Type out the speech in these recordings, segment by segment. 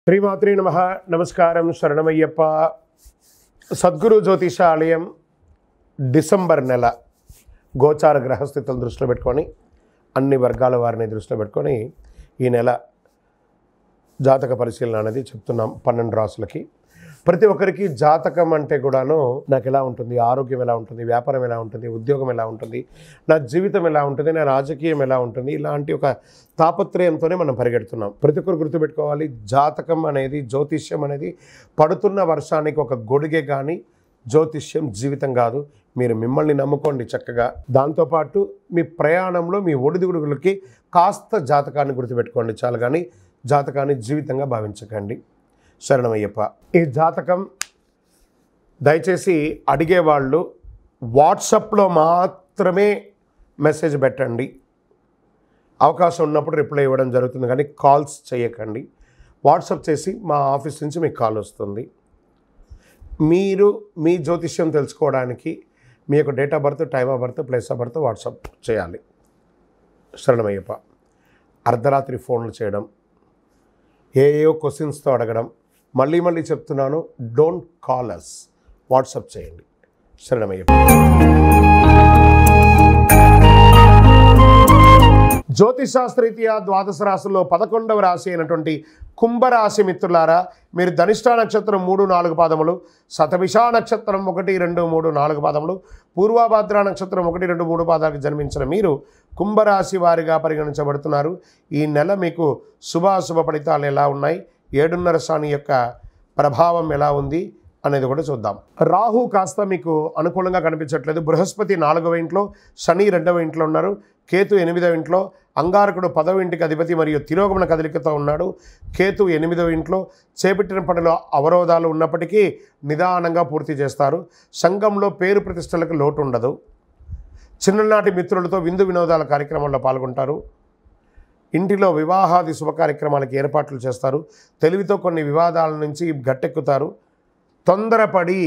శ్రీమాత్రే నమః. నమస్కారం. శరణమయ్యప్ప. సద్గురు జ్యోతిష ఆలయం డిసెంబర్ నెల గోచార గ్రహస్థితులను దృష్టిలో పెట్టుకొని అన్ని వర్గాల వారిని దృష్టిలో పెట్టుకొని ఈ నెల జాతక పరిశీలన అనేది చెప్తున్నాం 12 రాసులకి. ప్రతి ఒక్కరికి జాతకం అంటే కూడాను నాకు ఎలా ఉంటుంది, ఆరోగ్యం ఎలా ఉంటుంది, వ్యాపారం ఎలా ఉంటుంది, ఉద్యోగం ఎలా ఉంటుంది, నా జీవితం ఎలా ఉంటుంది, నా రాజకీయం ఎలా ఉంటుంది, ఇలాంటి ఒక తాపత్రయంతోనే మనం పరిగెడుతున్నాం. ప్రతి ఒక్కరు గుర్తుపెట్టుకోవాలి, జాతకం అనేది, జ్యోతిష్యం అనేది పడుతున్న వర్షానికి ఒక గొడుగే కానీ జ్యోతిష్యం జీవితం కాదు. మీరు మిమ్మల్ని నమ్ముకోండి చక్కగా. దాంతోపాటు మీ ప్రయాణంలో మీ ఒడిదుడుగులకి కాస్త జాతకాన్ని గుర్తుపెట్టుకోండి చాలు, కానీ జాతకాన్ని జీవితంగా భావించకండి. శరణమయ్యప్ప. ఈ జాతకం దయచేసి అడిగేవాళ్ళు వాట్సాప్లో మాత్రమే మెసేజ్ పెట్టండి. అవకాశం ఉన్నప్పుడు రిప్లై ఇవ్వడం జరుగుతుంది, కానీ కాల్స్ చేయకండి. వాట్సాప్ చేసి మా ఆఫీస్ నుంచి మీకు కాల్ వస్తుంది. మీరు మీ జ్యోతిష్యం తెలుసుకోవడానికి మీ యొక్క date of birth, time of birth, place of birth WhatsApp చేయాలి. శరణమయ్యప్ప. అర్ధరాత్రి ఫోన్లు చేయడం, ఏయో క్వశ్చన్స్తో అడగడం, మళ్ళీ చెప్తున్నాను, డోంట్ కాల్ అస్, వాట్సాప్ చేయండి. శరణమయ్యప్ప. జ్యోతిషాస్త్రరీత్యా ద్వాదశ రాశుల్లో 11వ రాశి అయినటువంటి కుంభరాశి మిత్రులారా, మీరు ధనిష్ఠా నక్షత్రం 3-4 పాదములు, శతభిష నక్షత్రం 1-2-3-4 పాదములు, పూర్వభద్ర నక్షత్రం 1-2-3 పాదాలకు జన్మించిన మీరు కుంభరాశి వారిగా పరిగణించబడుతున్నారు. ఈ నెల మీకు శుభాశుభ ఫలితాలు ఎలా ఉన్నాయి, 7.5 శని యొక్క ప్రభావం ఎలా ఉంది అనేది కూడా చూద్దాం. రాహు కాస్త మీకు అనుకూలంగా కనిపించట్లేదు. బృహస్పతి 4వ ఇంట్లో, శని 2వ ఇంట్లో ఉన్నారు, కేతు 8వ ఇంట్లో, అంగారకుడు 10వ ఇంటికి అధిపతి మరియు తిరోగమన కదలికతో ఉన్నాడు. కేతు 8వ ఇంట్లో. చేపట్టిన పనిలో అవరోధాలు ఉన్నప్పటికీ నిదానంగా పూర్తి చేస్తారు. సంఘంలో పేరు ప్రతిష్టలకు లోటు ఉండదు. చిన్ననాటి మిత్రులతో విందు వినోదాల కార్యక్రమాల్లో పాల్గొంటారు. ఇంటిలో వివాహాది శుభ కార్యక్రమాలకు ఏర్పాట్లు చేస్తారు. తెలివితో కొన్ని వివాదాల నుంచి గట్టెక్కుతారు. తొందరపడి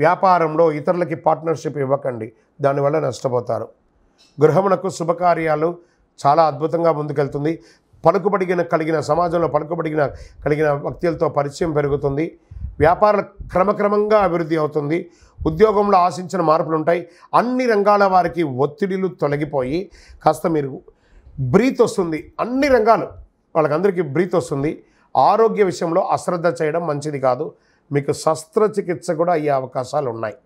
వ్యాపారంలో ఇతరులకి పార్ట్నర్షిప్ ఇవ్వకండి, దానివల్ల నష్టపోతారు. గృహమునకు శుభకార్యాలు చాలా అద్భుతంగా ముందుకెళ్తుంది. కలిగిన సమాజంలో కలిగిన వ్యక్తులతో పరిచయం పెరుగుతుంది. వ్యాపారాలు క్రమక్రమంగా అభివృద్ధి అవుతుంది. ఉద్యోగంలో ఆశించిన మార్పులు ఉంటాయి. అన్ని రంగాల వారికి ఒత్తిడిలు తొలగిపోయి కాస్త మీరు బ్రీత్ వస్తుంది. అన్ని రంగాలు వాళ్ళకందరికీ బ్రీత్ వస్తుంది. ఆరోగ్య విషయంలో అశ్రద్ధ చేయడం మంచిది కాదు. మీకు శస్త్రచికిత్స కూడా అయ్యే అవకాశాలు ఉన్నాయి.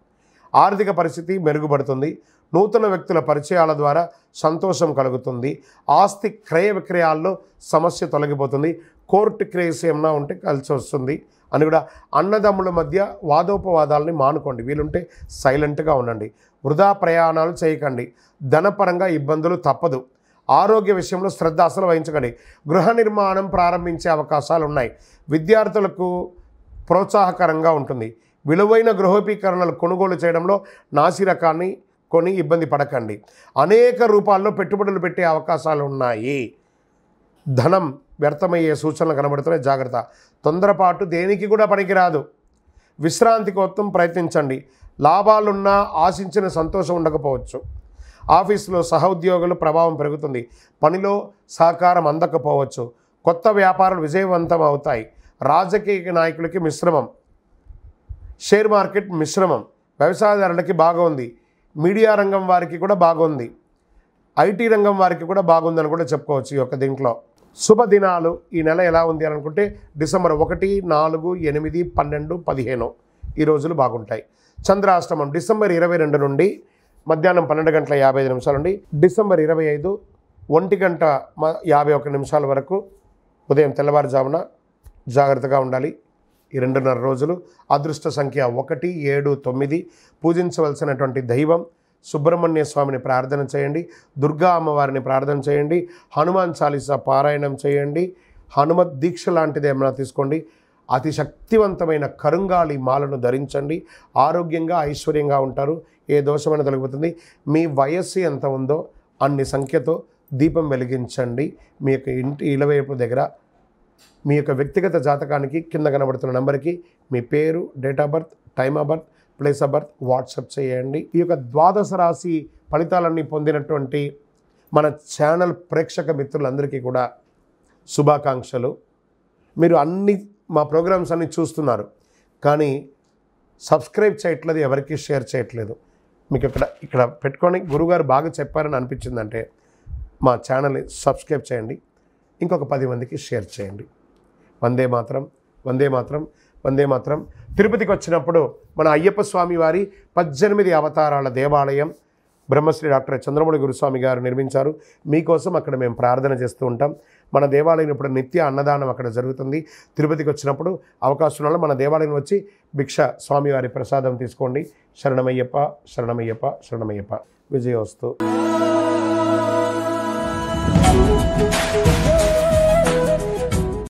ఆర్థిక పరిస్థితి మెరుగుపడుతుంది. నూతన వ్యక్తుల పరిచయాల ద్వారా సంతోషం కలుగుతుంది. ఆస్తి క్రయ విక్రయాల్లో సమస్య తొలగిపోతుంది. కోర్టు కేసు ఏమన్నా ఉంటే కలిసి వస్తుంది అని కూడా. అన్నదమ్ముల మధ్య వాదోపవాదాలని మానుకోండి. వీలుంటే సైలెంట్గా ఉండండి. వృధా ప్రయాణాలు చేయకండి. ధనపరంగా ఇబ్బందులు తప్పదు. ఆరోగ్య విషయంలో శ్రద్ధ అసలు వహించకండి. గృహ నిర్మాణం ప్రారంభించే అవకాశాలు ఉన్నాయి. విద్యార్థులకు ప్రోత్సాహకరంగా ఉంటుంది. విలువైన గృహోపకరణలు కొనుగోలు చేయడంలో నాసిరకాన్ని కొని ఇబ్బంది పడకండి. అనేక రూపాల్లో పెట్టుబడులు పెట్టే అవకాశాలు ఉన్నాయి. ధనం వ్యర్థమయ్యే సూచనలు కనబడుతున్నాయి, జాగ్రత్త. తొందరపాటు దేనికి కూడా పనికిరాదు. విశ్రాంతి కోసం ప్రయత్నించండి. లాభాలున్నా ఆశించిన సంతోషం ఉండకపోవచ్చు. ఆఫీసులో సహోద్యోగుల ప్రభావం పెరుగుతుంది. పనిలో సహకారం అందకపోవచ్చు. కొత్త వ్యాపారాలు విజయవంతం అవుతాయి. రాజకీయ నాయకులకి మిశ్రమం. షేర్ మార్కెట్ మిశ్రమం. వ్యవసాయదారులకి బాగుంది. మీడియా రంగం వారికి కూడా బాగుంది. ఐటీ రంగం వారికి కూడా బాగుందని కూడా చెప్పుకోవచ్చు. ఈ యొక్క దీంట్లో శుభదినాలు ఈ నెల ఎలా ఉంది అని అనుకుంటే డిసెంబర్ 1, 4, 8, 12, 15 ఈ రోజులు బాగుంటాయి. చంద్రాష్టమం డిసెంబర్ 22 నుండి మధ్యాహ్నం 12:55 నుండి డిసెంబర్ 25 1:51 వరకు ఉదయం తెల్లవారుజామున జాగ్రత్తగా ఉండాలి. ఈ 2.5 రోజులు. అదృష్ట సంఖ్య 1, 7, 9. పూజించవలసినటువంటి దైవం సుబ్రహ్మణ్య స్వామిని ప్రార్థన చేయండి. దుర్గా అమ్మవారిని ప్రార్థన చేయండి. హనుమాన్ చాలీసా పారాయణం చేయండి. హనుమత్ దీక్ష లాంటిది ఏమైనా తీసుకోండి. అతి శక్తివంతమైన కరుంగాళి మాలను ధరించండి. ఆరోగ్యంగా ఐశ్వర్యంగా ఉంటారు. ఏ దోషమైన తొలగిపోతుంది. మీ వయస్సు ఎంత ఉందో అన్ని సంఖ్యతో దీపం వెలిగించండి. మీ యొక్క ఇంటి ఇలవైపు దగ్గర మీ యొక్క వ్యక్తిగత జాతకానికి కింద కనబడుతున్న నెంబర్కి మీ పేరు, date of birth, time of birth, place of birth WhatsApp చేయండి. ఈ యొక్క ద్వాదశ రాశి ఫలితాలన్నీ పొందినటువంటి మన ఛానల్ ప్రేక్షక మిత్రులందరికీ కూడా శుభాకాంక్షలు. మీరు అన్ని మా ప్రోగ్రామ్స్ అన్నీ చూస్తున్నారు, కానీ సబ్స్క్రైబ్ చేయట్లేదు, ఎవరికి షేర్ చేయట్లేదు. మీకు ఇక్కడ పెట్టుకొని గురుగారు బాగా చెప్పారని అనిపించిందంటే మా ఛానల్ని సబ్స్క్రైబ్ చేయండి, ఇంకొక 10 మందికి షేర్ చేయండి. వందే మాత్రం, వందే మాత్రం, వందే మాత్రం. తిరుపతికి వచ్చినప్పుడు మన అయ్యప్ప స్వామి వారి 18 అవతారాల దేవాలయం బ్రహ్మశ్రీ డాక్టర్ చంద్రమౌళి గురుస్వామి గారు నిర్మించారు. మీకోసం అక్కడ మేము ప్రార్థన చేస్తూ ఉంటాం. మన దేవాలయం ఇప్పుడు నిత్య అన్నదానం అక్కడ జరుగుతుంది. తిరుపతికి వచ్చినప్పుడు అవకాశం వల్ల మన దేవాలయం వచ్చి భిక్ష స్వామివారి ప్రసాదం తీసుకోండి. శరణమయ్యప్ప, శరణమయ్యప్ప, శరణమయ్యప్ప. విజయోస్తు.